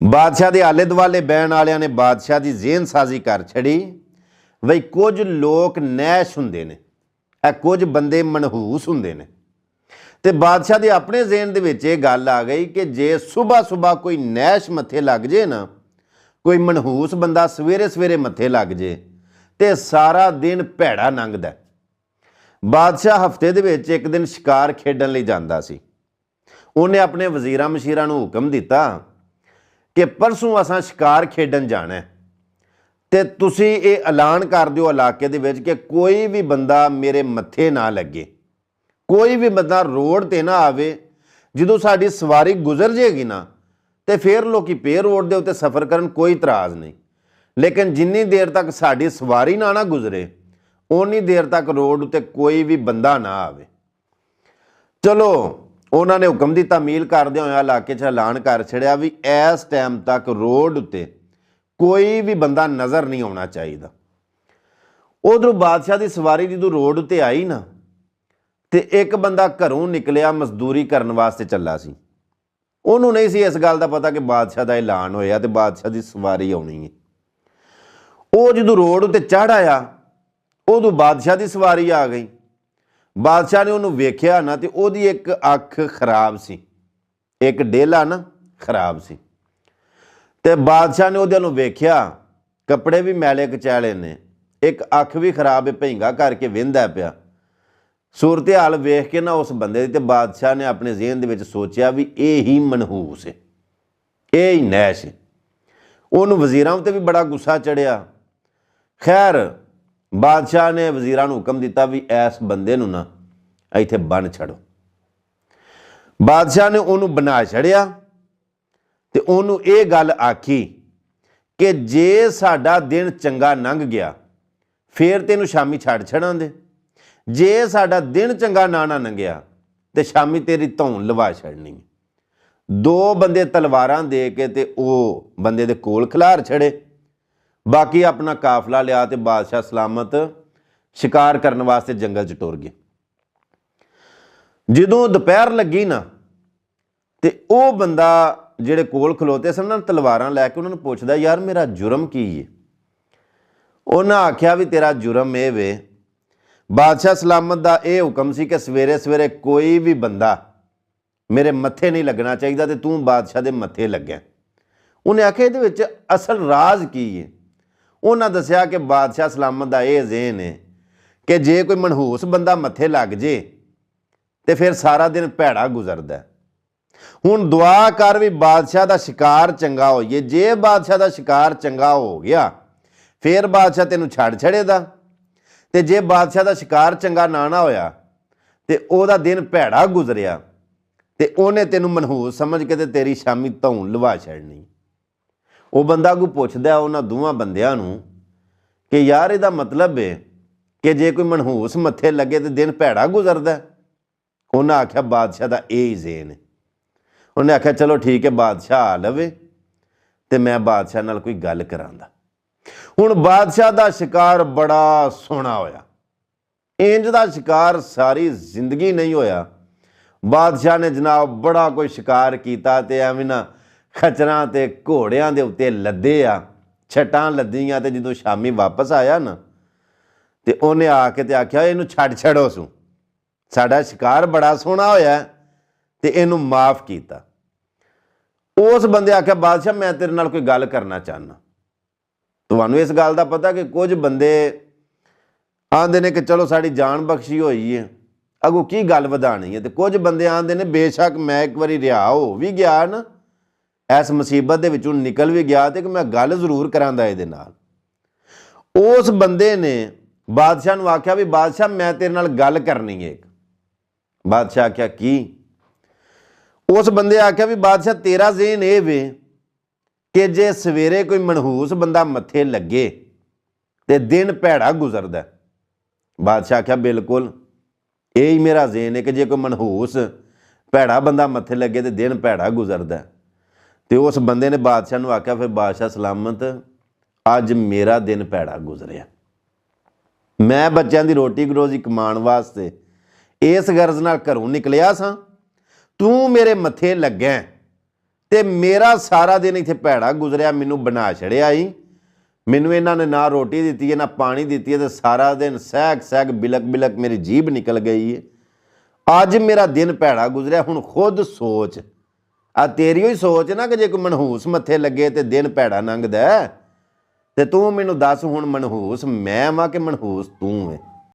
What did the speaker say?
बादशाह के आले दुआले बहन वालियां ने बादशाह की जेहनसाजी कर छड़ी बई कुछ लोग नैश हुंदे ने, कुछ बंदे मनहूस हुंदे ने। ते बादशाह के अपने जेहन दे विच इह गल आ गई कि जे सुबह सुबह कोई नैश मत्थे लग जे ना, कोई मनहूस बंदा सवेरे सवेरे मत्थे लग जे ते सारा दिन भैड़ा लंघदा। बादशाह हफ्ते दे विच एक दिन शिकार खेडण लई जांदा सी। उन्हें अपने वजीरां मशीरां नूं हुक्म दिता कि परसों असां शिकार खेडण जाना है ते तुसीं ये ऐलान कर दिओ इलाके दे विच कि कोई भी बंदा मेरे मत्थे ना लगे, कोई भी बंदा रोड ते ना आवे। जदों साडी सवारी गुजर जाएगी ना तो फिर लोग पे रोड के उत्ते सफ़र करन, कोई इतराज़ नहीं। लेकिन जिन्नी देर तक साडी सवारी ना गुजरे उन्नी देर तक रोड उत्ते कोई भी बंदा ना आवे। चलो उन्होंने हुक्म की तामील करदे होए इलाके च ऐलान कर छड़िया भी इस टाइम तक रोड उत्ते कोई भी बंदा नज़र नहीं आना चाहिए। उधरों बादशाह की सवारी जो रोड उत्ते आई ना तो एक बंदा घरों निकलिया मजदूरी करने वास्ते चला सी। उन्होंने नहीं सी इस गल का पता कि बादशाह का ऐलान होया तो बादशाह की सवारी आनी है। वो जो रोड उत्ते चढ़ आया उदों बादशाह की सवारी आ गई। बादशाह ने उन्होंने वेख्या ना तो वो एक अख खराब सी, एक डेला ना खराब सी। ते बादशाह ने उहदे नूं वेख्या, कपड़े भी मैले कचैले ने, एक अख भी खराब है, भईंगा करके विंदा पिया। सूरत हाल वेख के ना उस बंदे दी ते बादशाह ने अपने ज़हन दे विच सोचिया भी ये ही मनहूस है, ये ही नैश है। उन्होंने वजीरां उत्ते भी बड़ा गुस्सा चढ़िया। खैर बादशाह ने वजीरां नूं हुक्म दिता भी इस बंदे नूं ना इत्थे बन छड़ो। बादशाह ने उन्होंने बना छड़िया ते उन्होंने ये गल आखी कि जे साडा दिन चंगा लंघ गया फिर तेनू शामी छड़ छड़ांदे, जे साडा दिन चंगा ना लंघिया तो शामी तेरी धौन लवा छड़नी। दो बंदे तलवारां दे के ते वो बंदे दे कोल खिलार छड़े। बाकी अपना काफला लिया तो बादशाह सलामत शिकार करने वास्ते जंगल च टुर गए। जदों दोपहर लगी ना तो वह बंदा जिहड़े कोल खलोते सन ना तलवारां लैके उन्होंने पुछदा यार मेरा जुर्म की है। उन्हें आख्या भी तेरा जुर्म ये वे बादशाह सलामत का यह हुक्म सी कि सवेरे सवेरे कोई भी बंदा मेरे मत्थे नहीं लगना चाहिए तो तू बादशाह के मत्थे लग्या। उन्हें आख्या ये असल राज की है। उन्हें दसिया कि बादशाह सलामत का यह ज़हन है कि जे कोई मनहूस बंदा मत्थे लग जे तो फिर सारा दिन भैड़ा गुजरदा। हुण दुआ कर भी बादशाह का शिकार चंगा होइए। जे बादशाह का शिकार चंगा हो गया फिर बादशाह तेनू छड़ छड़ेदा, ते जे बादशाह का शिकार चंगा ना होया तो वह दिन भैड़ा गुजरिया तो उन्हें तेनू मनहूस समझ के ते तेरी शामी धौन लवा छड़नी। वो बंदा अगू पुछदा उन्होंने दोवां बंदियां नूं कि यार इहदा मतलब है कि जे कोई मनहूस मत्थे लगे तो दिन भैड़ा गुजरदा। उन्हें आख्या बादशाह का यही ज़हन है। उन्हें आख्या चलो ठीक है बादशाह आ लवे तो मैं बादशाह नाल कोई गल करांदा। हुण बादशाह का शिकार बड़ा सोहना होया। इंज का शिकार सारी जिंदगी नहीं होया। बादशाह ने जनाब बड़ा कोई शिकार किया तो एवं ना खचरां ते घोड़ियां दे उत्ते लदे आ, छटां लदियां ते जदों शामी वापस आया ना तो उन्हें आके ते आख्या इनू छड़ छड़ो सू, साडा शिकार बड़ा सोहना होया ते इनू माफ़ किया। उस बंदे आख्या बादशाह मैं तेरे नाल कोई गल करना चाहना। तुहानूं इस गल का पता कि कुछ बंदे आंदे ने कि चलो साड़ी जान बख्शी हुई है, अगों की गल वधानी है। तो कुछ बंदे आंदे ने बेशक मैं एक बारी रिहा हो भी गया ना, इस मुसीबत दे विचों निकल भी गया तो कि मैं गल जरूर करांदा इहदे नाल। उस बंदे ने बादशाह नूं आख्या भी बादशाह मैं तेरे नाल गल करनी है। बादशाह आख्या की? उस बंदे आख्या भी बादशाह तेरा ज़हन ये वे कि जे सवेरे कोई मनहूस बंदा मत्थे लगे तो दिन भैड़ा गुजरदा। बादशाह आख्या बिल्कुल यही मेरा ज़हन है कि जे कोई मनहूस भैड़ा बंदा मत्थे लगे तो दिन भैड़ा गुजरदा। तो उस बंदे ने बादशाह नूं आख्या फिर बादशाह सलामत अज मेरा दिन भैड़ा गुजरिया, मैं बच्चों की रोटी रोजी कमाने वास्ते इस गर्ज नाल घरों निकलिया सां, तू मेरे मत्थे लग्या ਤੇ ਮੇਰਾ ਸਾਰਾ ਦਿਨ ਇੱਥੇ ਭੈੜਾ ਗੁਜ਼ਰਿਆ, ਮੈਨੂੰ ਬਣਾ ਛੜਿਆ ਹੀ। ਮੈਨੂੰ ਇਹਨਾਂ ਨੇ ਨਾ ਰੋਟੀ ਦਿੱਤੀ ਹੈ ਨਾ ਪਾਣੀ ਦਿੱਤੀ ਹੈ, ਤੇ ਸਾਰਾ ਦਿਨ ਸਹਿਕ ਸਹਿਕ ਬਿਲਕ ਬਿਲਕ ਮੇਰੀ ਜੀਭ ਨਿਕਲ ਗਈ ਹੈ। ਅੱਜ ਮੇਰਾ ਦਿਨ ਭੈੜਾ ਗੁਜ਼ਰਿਆ। ਹੁਣ ਖੁਦ ਸੋਚ, ਆ ਤੇਰੀ ਹੀ ਸੋਚ ਨਾ, ਕਿ ਜੇ ਕੋਈ ਮਨਹੂਸ ਮੱਥੇ ਲੱਗੇ ਤੇ ਦਿਨ ਭੈੜਾ ਲੰਘਦਾ, ਤੇ ਤੂੰ ਮੈਨੂੰ ਦੱਸ ਹੁਣ ਮਨਹੂਸ ਮੈਂ ਵਾਂ ਕਿ ਮਨਹੂਸ ਤੂੰ ਹੈ?